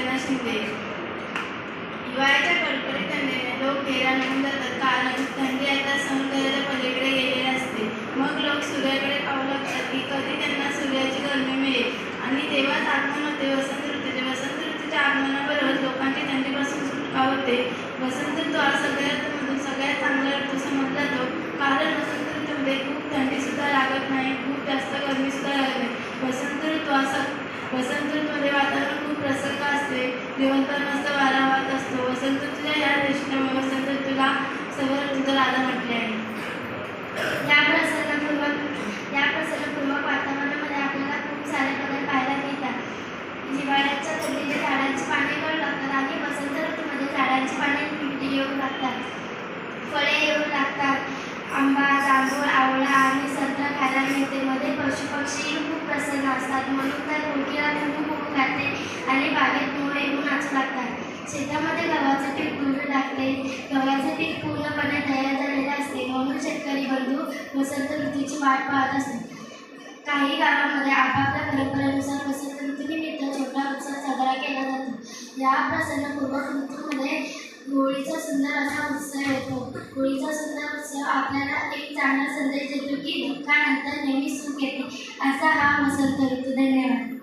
अर्चना शिंदे. हिवाळ्याच्या कडकडीत थंडीने लोक घेरा लावून जातात, कारण थंडी आता सहन करायच्या पलीकडे गेलेली असते. मग लोक सूर्याकडे पाहू लागतात की कधी त्यांना सूर्याची गरमी मिळेल आणि तेव्हाच आगमन होते वसंत ऋतूचे. वसंत ऋतूच्या आगमनाबरोबर लोकांची थंडीपासून सुटका होते. वसंत ऋतू हा सगळ्यात चांगला ऋतू समजला जातो, कारण वसंत ऋतूमध्ये खूप थंडीसुद्धा लागत नाही, खूप जास्त गरमीसुद्धा लागत नाही. वसंत ऋतूमध्ये वातावरण खूप प्रसन्न असते, दिवसभर मस्त वारा वाहत असतो. वसंत ऋतूच्या या दृष्टीने वसंत ऋतूला सर्व ऋतूचा राजा म्हटले आहे. या प्रसन्नपूर्वक वातावरणामध्ये आपल्याला खूप सारे बदल पाहायला मिळतात. हिवाळ्याच्या थंडीने झाडांची पाने गळू लागतात आणि वसंत ऋतूमध्ये झाडांची पाने येऊ लागतात, फळे येऊ लागतात. आंबा, जांभूळ, आवळा आणि संत्रा खायला मिळते. मध्ये पशुपक्षी खूप प्रसन्न असतात, म्हणून तर कोकिळा खूप उभं लागते आणि बागेत मोर येऊन नाचू लागतात. शेतामध्ये गव्हाचे पीक फुलू लागते. गव्हाचे पीक पूर्णपणे तयार झालेले असते, म्हणून शेतकरी बंधू वसंत ऋतूची वाट पाहत असतात. काही गावांमध्ये आपापल्या परंपरेनुसार वसंत ऋतूनिमित्त छोटा उत्सव साजरा केला जातो. या प्रसन्नपूर्वक ऋतूमध्ये होळीचा सुंदर असा उत्सव येतो. होळीचा सुंदर उत्सव आपल्याला एक चांगला संदेश देतो की दुःखानंतर नेहमी सुख येते. असा हा वसंत ऋतू. धन्यवाद.